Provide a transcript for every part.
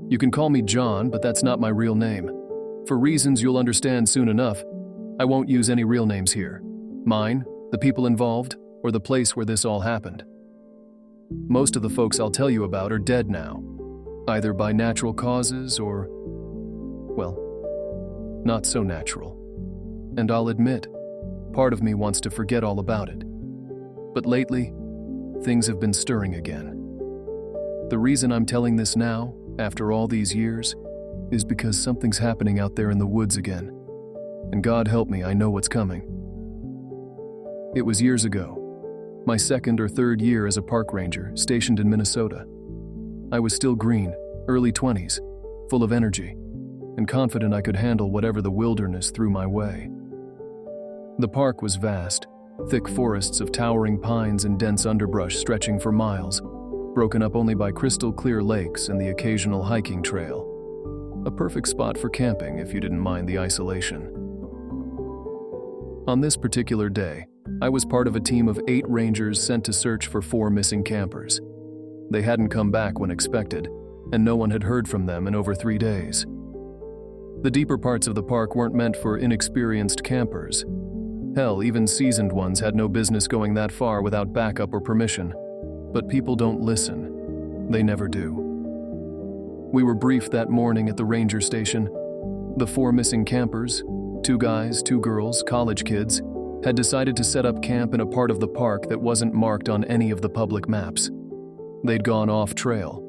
You can call me John, but that's not my real name. For reasons you'll understand soon enough, I won't use any real names here. Mine, the people involved, or the place where this all happened. Most of the folks I'll tell you about are dead now, either by natural causes or, well, not so natural. And I'll admit, part of me wants to forget all about it. But lately, things have been stirring again. The reason I'm telling this now, after all these years, is because something's happening out there in the woods again. And God help me, I know what's coming. It was years ago, my second or third year as a park ranger stationed in Minnesota. I was still green, early 20s, full of energy, and confident I could handle whatever the wilderness threw my way. The park was vast, thick forests of towering pines and dense underbrush stretching for miles, broken up only by crystal-clear lakes and the occasional hiking trail. A perfect spot for camping if you didn't mind the isolation. On this particular day, I was part of a team of 8 rangers sent to search for 4 missing campers. They hadn't come back when expected, and no one had heard from them in over 3 days. The deeper parts of the park weren't meant for inexperienced campers. Hell, even seasoned ones had no business going that far without backup or permission. But people don't listen. They never do. We were briefed that morning at the ranger station. The 4 missing campers, 2 guys, 2 girls, college kids, had decided to set up camp in a part of the park that wasn't marked on any of the public maps. They'd gone off-trail,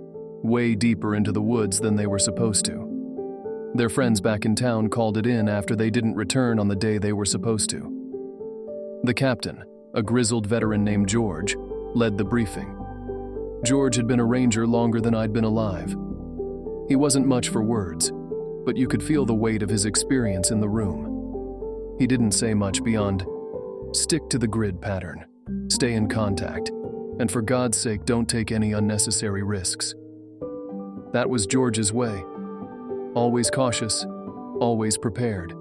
way deeper into the woods than they were supposed to. Their friends back in town called it in after they didn't return on the day they were supposed to. The captain, a grizzled veteran named George, led the briefing. George had been a ranger longer than I'd been alive. He wasn't much for words, but you could feel the weight of his experience in the room. He didn't say much beyond, "Stick to the grid pattern, stay in contact, and for God's sake don't take any unnecessary risks." That was George's way. Always cautious, always prepared.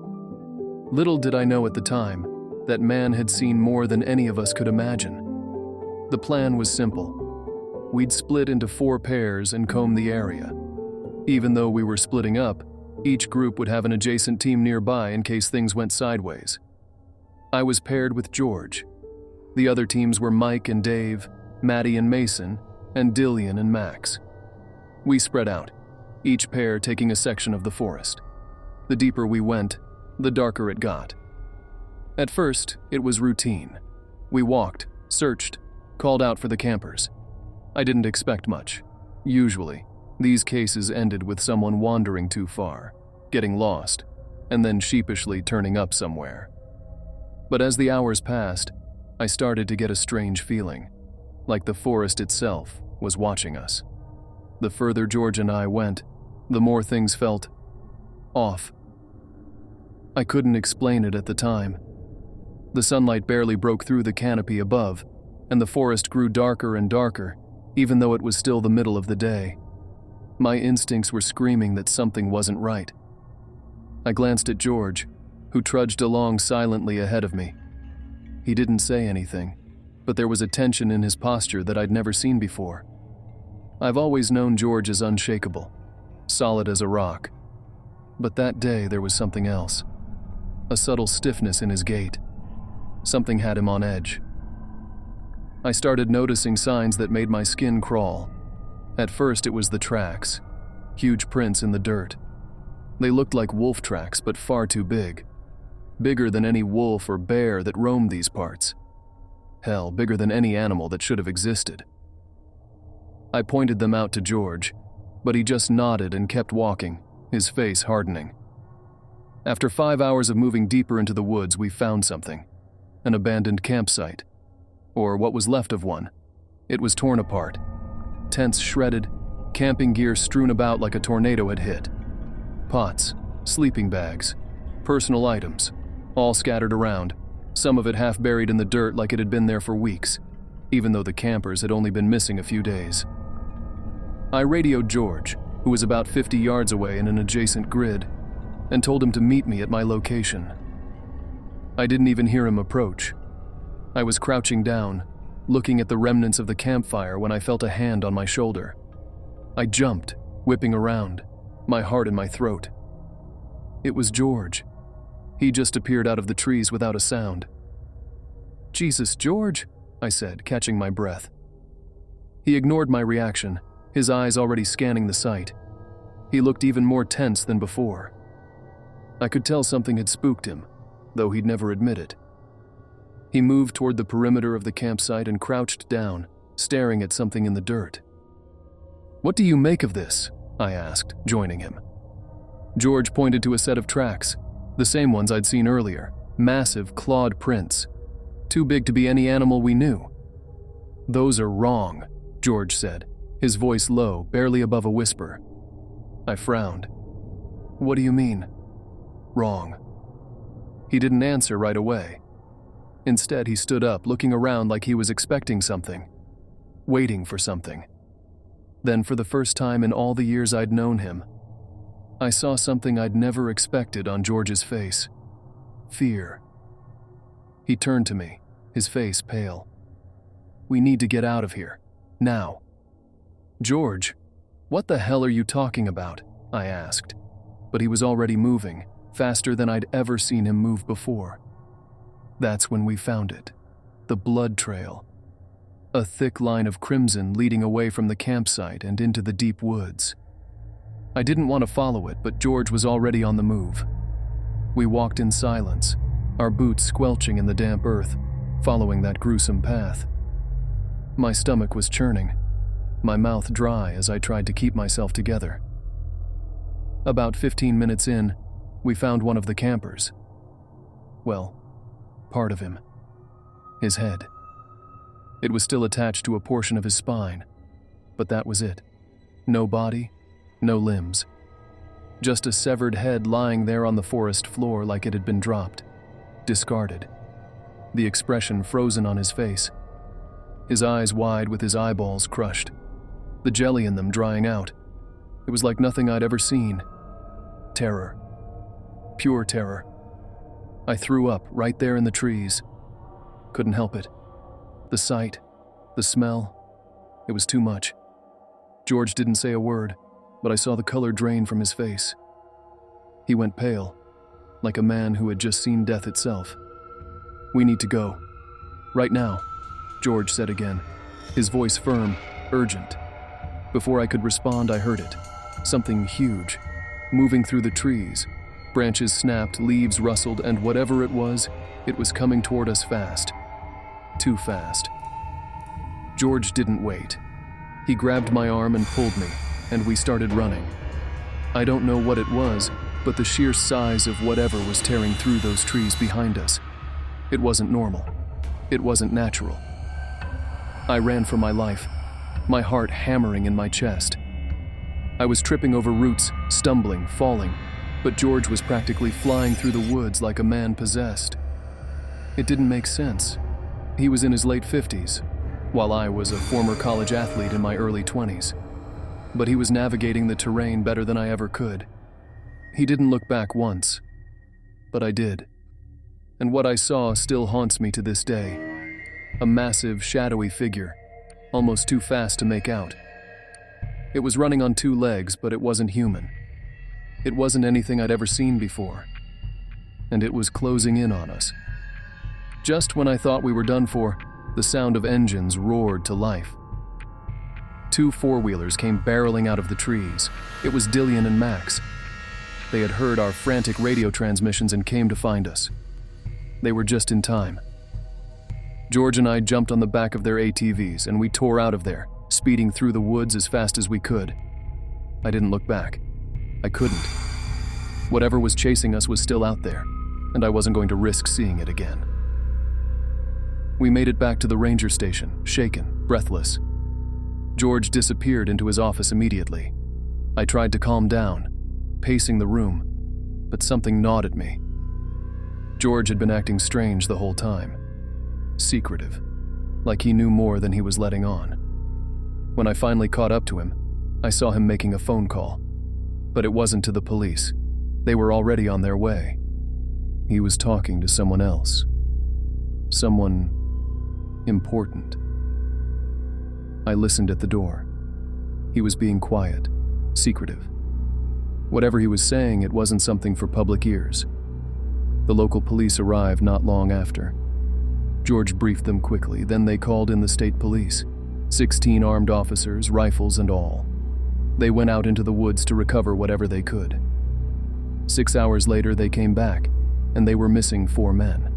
Little did I know at the time that man had seen more than any of us could imagine. The plan was simple. We'd split into 4 pairs and comb the area. Even though we were splitting up, each group would have an adjacent team nearby in case things went sideways. I was paired with George. The other teams were Mike and Dave, Maddie and Mason, and Dillian and Max. We spread out, each pair taking a section of the forest. The deeper we went, the darker it got. At first, it was routine. We walked, searched, called out for the campers. I didn't expect much. Usually, these cases ended with someone wandering too far, getting lost, and then sheepishly turning up somewhere. But as the hours passed, I started to get a strange feeling, like the forest itself was watching us. The further George and I went, the more things felt off. I couldn't explain it at the time. The sunlight barely broke through the canopy above, and the forest grew darker and darker, even though it was still the middle of the day. My instincts were screaming that something wasn't right. I glanced at George, who trudged along silently ahead of me. He didn't say anything, but there was a tension in his posture that I'd never seen before. I've always known George as unshakable, solid as a rock. But that day there was something else. A subtle stiffness in his gait. Something had him on edge. I started noticing signs that made my skin crawl. At first it was the tracks, huge prints in the dirt. They looked like wolf tracks, but far too big. Bigger than any wolf or bear that roamed these parts. Hell, bigger than any animal that should have existed. I pointed them out to George, but he just nodded and kept walking, his face hardening. After 5 hours of moving deeper into the woods, we found something. An abandoned campsite. Or what was left of one. It was torn apart. Tents shredded, camping gear strewn about like a tornado had hit. Pots, sleeping bags, personal items, all scattered around, some of it half buried in the dirt like it had been there for weeks, even though the campers had only been missing a few days. I radioed George, who was about 50 yards away in an adjacent grid, and told him to meet me at my location. I didn't even hear him approach. I was crouching down, looking at the remnants of the campfire when I felt a hand on my shoulder. I jumped, whipping around, my heart in my throat. It was George. He just appeared out of the trees without a sound. "Jesus, George," I said, catching my breath. He ignored my reaction, his eyes already scanning the site. He looked even more tense than before. I could tell something had spooked him, though he'd never admit it. He moved toward the perimeter of the campsite and crouched down, staring at something in the dirt. "What do you make of this?" I asked, joining him. George pointed to a set of tracks, the same ones I'd seen earlier, massive clawed prints, too big to be any animal we knew. "Those are wrong," George said, his voice low, barely above a whisper. I frowned. "What do you mean, wrong?" He didn't answer right away. Instead, he stood up, looking around like he was expecting something, waiting for something. Then, for the first time in all the years I'd known him, I saw something I'd never expected on George's face. Fear. He turned to me, his face pale. "We need to get out of here. Now." "George, what the hell are you talking about?" I asked. But he was already moving, faster than I'd ever seen him move before. That's when we found it. The blood trail. A thick line of crimson leading away from the campsite and into the deep woods. I didn't want to follow it, but George was already on the move. We walked in silence, our boots squelching in the damp earth, following that gruesome path. My stomach was churning, my mouth dry as I tried to keep myself together. About 15 minutes in, we found one of the campers. Well, part of him. His head. It was still attached to a portion of his spine, but that was it. No body, no limbs. Just a severed head lying there on the forest floor like it had been dropped, discarded. The expression frozen on his face. His eyes wide with his eyeballs crushed, the jelly in them drying out. It was like nothing I'd ever seen. Terror. Pure terror. I threw up right there in the trees. Couldn't help it. The sight, the smell, it was too much. George didn't say a word, but I saw the color drain from his face. He went pale, like a man who had just seen death itself. "We need to go. Right now," George said again, his voice firm, urgent. Before I could respond, I heard it. Something huge, moving through the trees. Branches snapped, leaves rustled, and whatever it was coming toward us fast. Too fast. George didn't wait. He grabbed my arm and pulled me, and we started running. I don't know what it was, but the sheer size of whatever was tearing through those trees behind us. It wasn't normal. It wasn't natural. I ran for my life, my heart hammering in my chest. I was tripping over roots, stumbling, falling, but George was practically flying through the woods like a man possessed. It didn't make sense. He was in his late 50s, while I was a former college athlete in my early 20s. But he was navigating the terrain better than I ever could. He didn't look back once, but I did. And what I saw still haunts me to this day. A massive, shadowy figure, almost too fast to make out. It was running on 2 legs, but it wasn't human. It wasn't anything I'd ever seen before. And it was closing in on us. Just when I thought we were done for, the sound of engines roared to life. 2 four-wheelers came barreling out of the trees. It was Dillian and Max. They had heard our frantic radio transmissions and came to find us. They were just in time. George and I jumped on the back of their ATVs and we tore out of there, speeding through the woods as fast as we could. I didn't look back. I couldn't. Whatever was chasing us was still out there, and I wasn't going to risk seeing it again. We made it back to the ranger station, shaken, breathless. George disappeared into his office immediately. I tried to calm down, pacing the room, but something gnawed at me. George had been acting strange the whole time. Secretive, like he knew more than he was letting on. When I finally caught up to him, I saw him making a phone call. But it wasn't to the police. They were already on their way. He was talking to someone else. Someone important. I listened at the door. He was being quiet, secretive. Whatever he was saying, it wasn't something for public ears. The local police arrived not long after. George briefed them quickly, then they called in the state police, 16 armed officers, rifles and all. They went out into the woods to recover whatever they could. 6 hours later, they came back, and they were missing 4 men.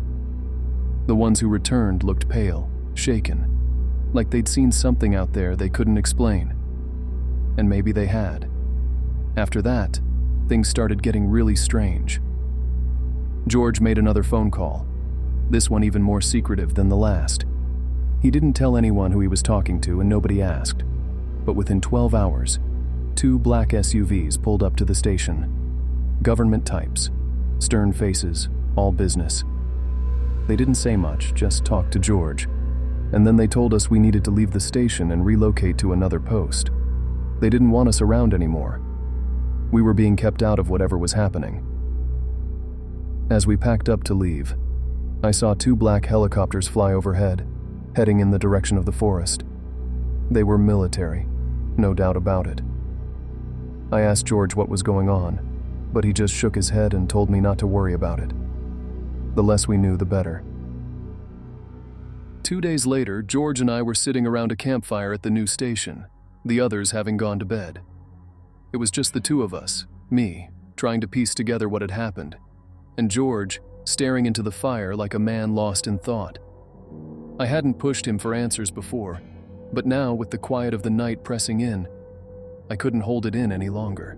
The ones who returned looked pale, shaken, like they'd seen something out there they couldn't explain. And maybe they had. After that, things started getting really strange. George made another phone call, this one even more secretive than the last. He didn't tell anyone who he was talking to, and nobody asked. But within 12 hours, 2 black SUVs pulled up to the station. Government types, stern faces, all business. They didn't say much, just talked to George, and then they told us we needed to leave the station and relocate to another post. They didn't want us around anymore. We were being kept out of whatever was happening. As we packed up to leave, I saw 2 black helicopters fly overhead, heading in the direction of the forest. They were military, no doubt about it. I asked George what was going on, but he just shook his head and told me not to worry about it. The less we knew, the better. 2 days later, George and I were sitting around a campfire at the new station, the others having gone to bed. It was just the 2 of us, me, trying to piece together what had happened, and George staring into the fire like a man lost in thought. I hadn't pushed him for answers before, but now, with the quiet of the night pressing in, I couldn't hold it in any longer.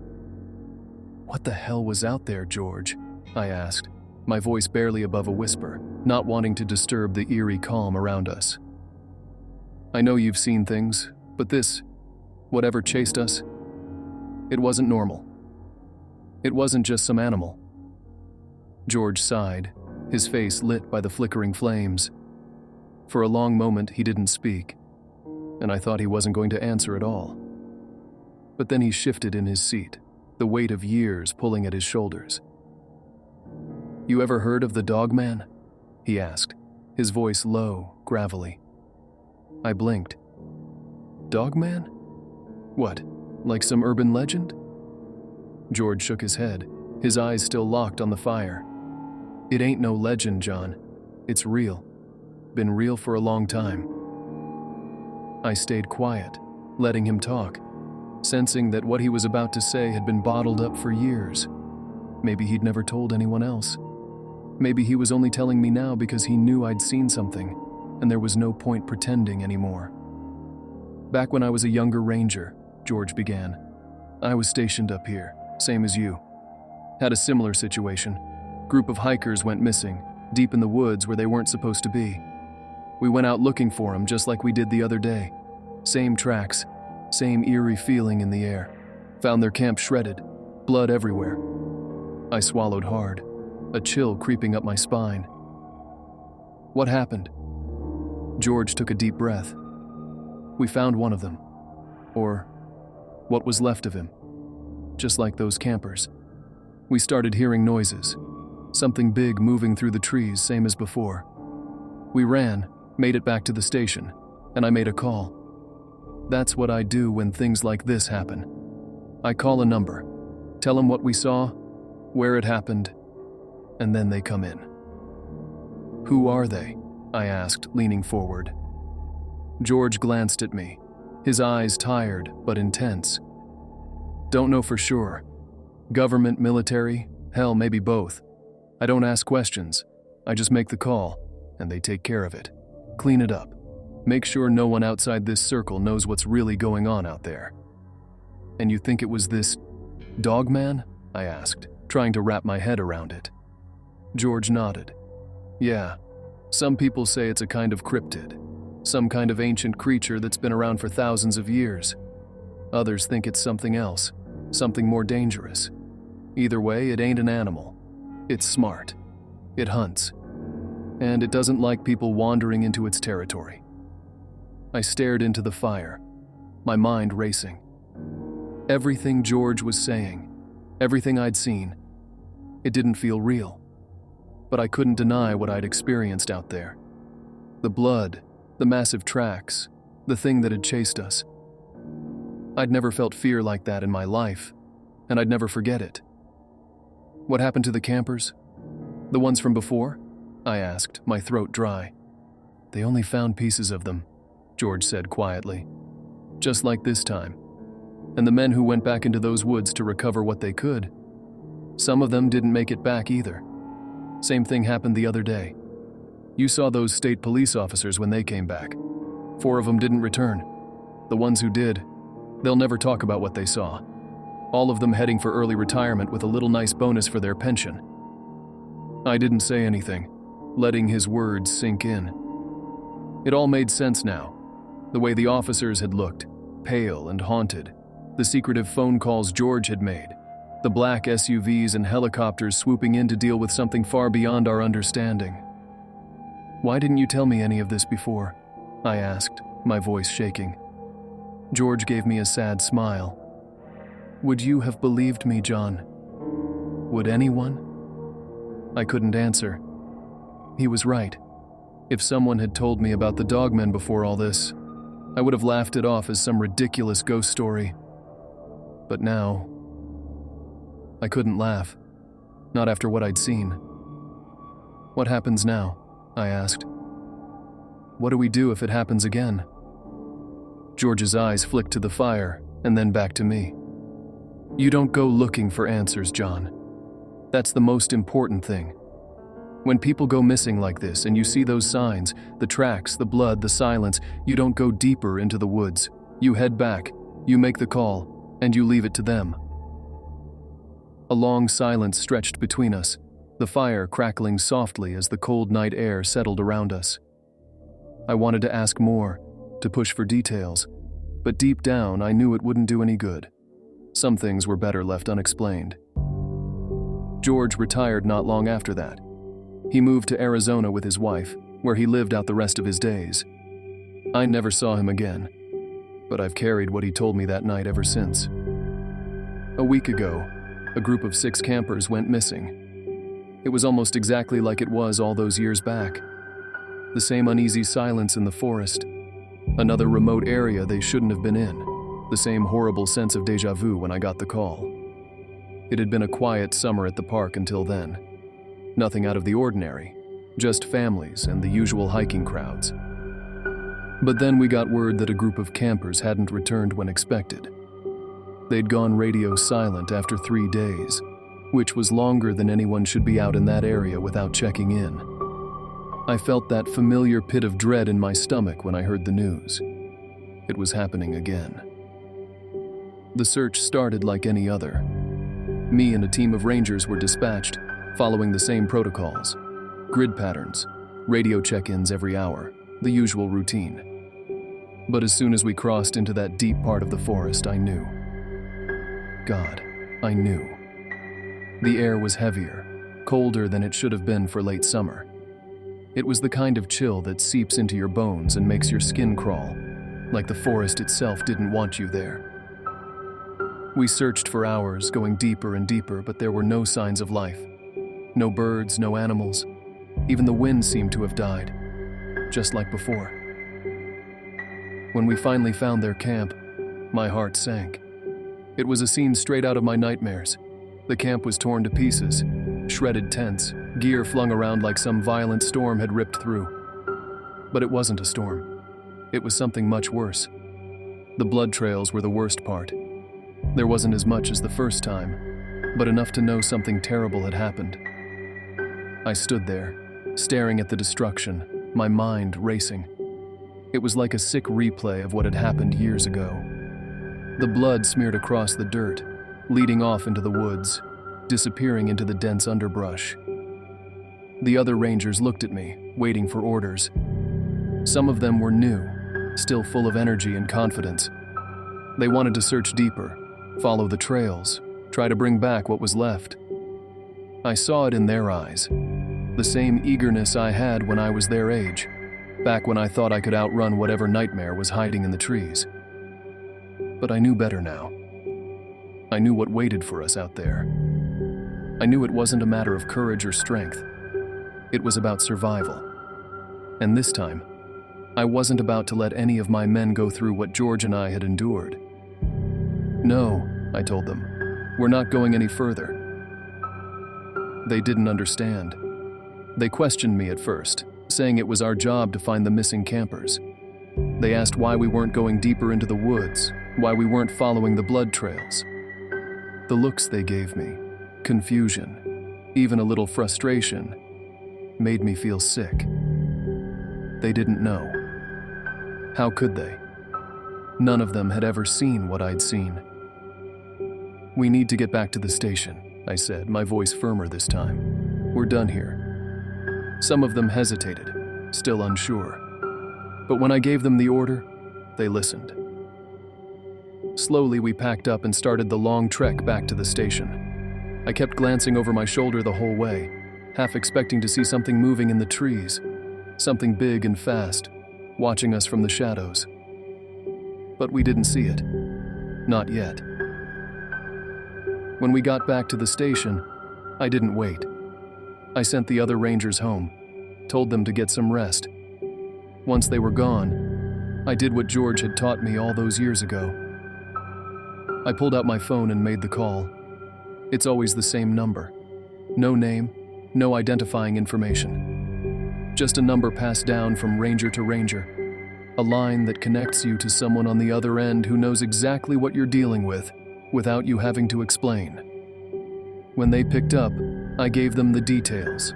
"What the hell was out there, George?" I asked, my voice barely above a whisper, not wanting to disturb the eerie calm around us. "I know you've seen things, but this, whatever chased us, it wasn't normal. It wasn't just some animal." George sighed, his face lit by the flickering flames. For a long moment, he didn't speak, and I thought he wasn't going to answer at all. But then he shifted in his seat, the weight of years pulling at his shoulders. "You ever heard of the Dogman?" he asked, his voice low, gravelly. I blinked. "Dogman? What, like some urban legend?" George shook his head, his eyes still locked on the fire. "It ain't no legend, John. It's real. Been real for a long time." I stayed quiet, letting him talk, sensing that what he was about to say had been bottled up for years. Maybe he'd never told anyone else. Maybe he was only telling me now because he knew I'd seen something, and there was no point pretending anymore. "Back when I was a younger ranger," George began, "I was stationed up here, same as you. Had a similar situation. Group of hikers went missing, deep in the woods where they weren't supposed to be. We went out looking for them just like we did the other day. Same tracks, same eerie feeling in the air. Found their camp shredded, blood everywhere." I swallowed hard, a chill creeping up my spine. "What happened?" George took a deep breath. "We found one of them. Or what was left of him. Just like those campers. We started hearing noises. Something big moving through the trees, same as before. We ran, made it back to the station, and I made a call. That's what I do when things like this happen. I call a number, tell them what we saw, where it happened, and then they come in." "Who are they?" I asked, leaning forward. George glanced at me, his eyes tired but intense. "Don't know for sure. Government, military, hell, maybe both. I don't ask questions. I just make the call, and they take care of it. Clean it up. Make sure no one outside this circle knows what's really going on out there." "And you think it was this Dogman?" I asked, trying to wrap my head around it. George nodded. "Yeah, some people say it's a kind of cryptid, some kind of ancient creature that's been around for thousands of years. Others think it's something else, something more dangerous. Either way, it ain't an animal. It's smart. It hunts. And it doesn't like people wandering into its territory." I stared into the fire, my mind racing. Everything George was saying, everything I'd seen, it didn't feel real. But I couldn't deny what I'd experienced out there. The blood, the massive tracks, the thing that had chased us. I'd never felt fear like that in my life, and I'd never forget it. What happened to the campers? The ones from before? I asked, my throat dry. They only found pieces of them, George said quietly. Just like this time. And the men who went back into those woods to recover what they could, some of them didn't make it back either. Same thing happened the other day. You saw those state police officers when they came back. 4 of them didn't return. The ones who did, they'll never talk about what they saw. All of them heading for early retirement with a little nice bonus for their pension. I didn't say anything, letting his words sink in. It all made sense now. The way the officers had looked, pale and haunted. The secretive phone calls George had made. The black SUVs and helicopters swooping in to deal with something far beyond our understanding. Why didn't you tell me any of this before? I asked, my voice shaking. George gave me a sad smile. Would you have believed me, John? Would anyone? I couldn't answer. He was right. If someone had told me about the Dogmen before all this, I would have laughed it off as some ridiculous ghost story. But now, I couldn't laugh. Not after what I'd seen. What happens now? I asked. What do we do if it happens again? George's eyes flicked to the fire and then back to me. You don't go looking for answers, John. That's the most important thing. When people go missing like this and you see those signs, the tracks, the blood, the silence, you don't go deeper into the woods. You head back, you make the call, and you leave it to them. A long silence stretched between us, the fire crackling softly as the cold night air settled around us. I wanted to ask more, to push for details, but deep down I knew it wouldn't do any good. Some things were better left unexplained. George retired not long after that. He moved to Arizona with his wife, where he lived out the rest of his days. I never saw him again, but I've carried what he told me that night ever since. A week ago, a group of 6 campers went missing. It was almost exactly like it was all those years back. The same uneasy silence in the forest, another remote area they shouldn't have been in, the same horrible sense of déjà vu when I got the call. It had been a quiet summer at the park until then. Nothing out of the ordinary, just families and the usual hiking crowds. But then we got word that a group of campers hadn't returned when expected. They'd gone radio silent after 3 days, which was longer than anyone should be out in that area without checking in. I felt that familiar pit of dread in my stomach when I heard the news. It was happening again. The search started like any other. Me and a team of rangers were dispatched, following the same protocols. Grid patterns, radio check-ins every hour, the usual routine. But as soon as we crossed into that deep part of the forest, I knew. God, I knew. The air was heavier, colder than it should have been for late summer. It was the kind of chill that seeps into your bones and makes your skin crawl, like the forest itself didn't want you there. We searched for hours, going deeper and deeper, but there were no signs of life. No birds, no animals. Even the wind seemed to have died, just like before. When we finally found their camp, my heart sank. It was a scene straight out of my nightmares. The camp was torn to pieces, shredded tents, gear flung around like some violent storm had ripped through. But it wasn't a storm. It was something much worse. The blood trails were the worst part. There wasn't as much as the first time, but enough to know something terrible had happened. I stood there, staring at the destruction, my mind racing. It was like a sick replay of what had happened years ago. The blood smeared across the dirt, leading off into the woods, disappearing into the dense underbrush. The other rangers looked at me, waiting for orders. Some of them were new, still full of energy and confidence. They wanted to search deeper, follow the trails, try to bring back what was left. I saw it in their eyes, the same eagerness I had when I was their age, back when I thought I could outrun whatever nightmare was hiding in the trees. But I knew better now. I knew what waited for us out there. I knew it wasn't a matter of courage or strength. It was about survival. And this time, I wasn't about to let any of my men go through what George and I had endured. No, I told them. We're not going any further." They didn't understand. They questioned me at first, saying it was our job to find the missing campers. They asked why we weren't going deeper into the woods, why we weren't following the blood trails. The looks they gave me, confusion, even a little frustration, made me feel sick. They didn't know. How could they? None of them had ever seen what I'd seen. "We need to get back to the station," I said, my voice firmer this time. "We're done here." Some of them hesitated, still unsure. But when I gave them the order, they listened. Slowly, we packed up and started the long trek back to the station. I kept glancing over my shoulder the whole way, half expecting to see something moving in the trees, something big and fast, watching us from the shadows. But we didn't see it. Not yet. When we got back to the station, I didn't wait. I sent the other rangers home, told them to get some rest. Once they were gone, I did what George had taught me all those years ago. I pulled out my phone and made the call. It's always the same number. No name, no identifying information. Just a number passed down from ranger to ranger. A line that connects you to someone on the other end who knows exactly what you're dealing with, without you having to explain. When they picked up, I gave them the details.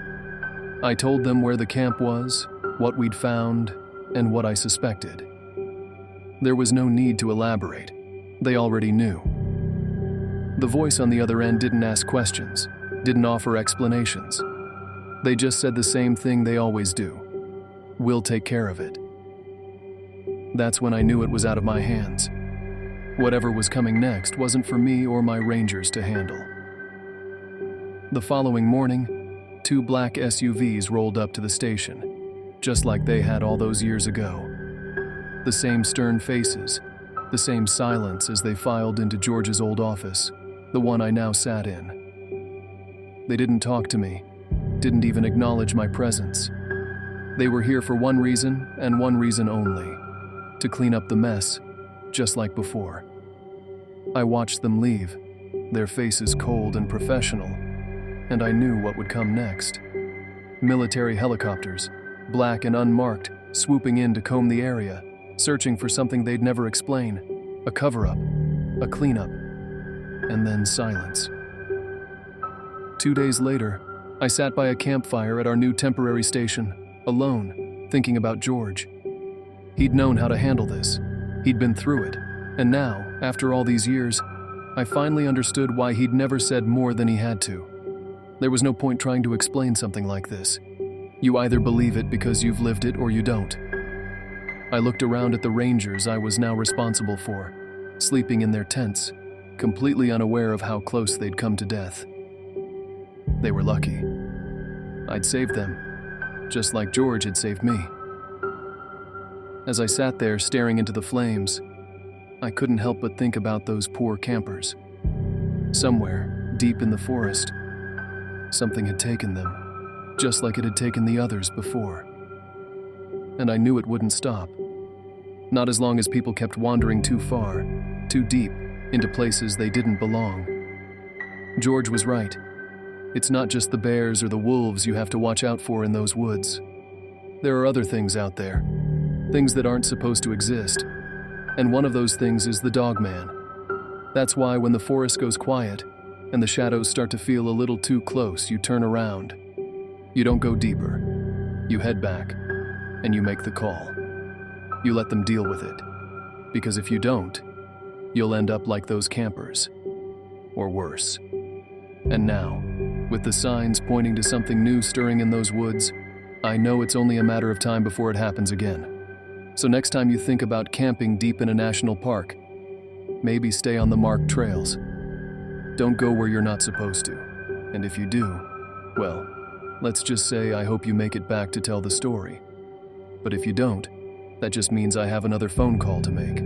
I told them where the camp was, what we'd found, and what I suspected. There was no need to elaborate. They already knew. The voice on the other end didn't ask questions, didn't offer explanations. They just said the same thing they always do. "We'll take care of it." That's when I knew it was out of my hands. Whatever was coming next wasn't for me or my rangers to handle. The following morning, 2 black SUVs rolled up to the station, just like they had all those years ago. The same stern faces, the same silence as they filed into George's old office, the one I now sat in. They didn't talk to me, didn't even acknowledge my presence. They were here for one reason and one reason only: to clean up the mess, just like before. I watched them leave, their faces cold and professional, and I knew what would come next. Military helicopters, black and unmarked, swooping in to comb the area, searching for something they'd never explain, a cover-up, a cleanup, and then silence. 2 days later, I sat by a campfire at our new temporary station, alone, thinking about George. He'd known how to handle this. He'd been through it. And now, after all these years, I finally understood why he'd never said more than he had to. There was no point trying to explain something like this. You either believe it because you've lived it or you don't. I looked around at the rangers I was now responsible for, sleeping in their tents, completely unaware of how close they'd come to death. They were lucky. I'd saved them, just like George had saved me. As I sat there staring into the flames, I couldn't help but think about those poor campers. Somewhere, deep in the forest, something had taken them, just like it had taken the others before. And I knew it wouldn't stop. Not as long as people kept wandering too far, too deep, into places they didn't belong. George was right. It's not just the bears or the wolves you have to watch out for in those woods. There are other things out there, things that aren't supposed to exist. And one of those things is the Dogman. That's why when the forest goes quiet and the shadows start to feel a little too close, you turn around. You don't go deeper. You head back, and you make the call. You let them deal with it. Because if you don't, you'll end up like those campers. Or worse. And now, with the signs pointing to something new stirring in those woods, I know it's only a matter of time before it happens again. So next time you think about camping deep in a national park, maybe stay on the marked trails. Don't go where you're not supposed to. And if you do, well, let's just say I hope you make it back to tell the story. But if you don't, that just means I have another phone call to make.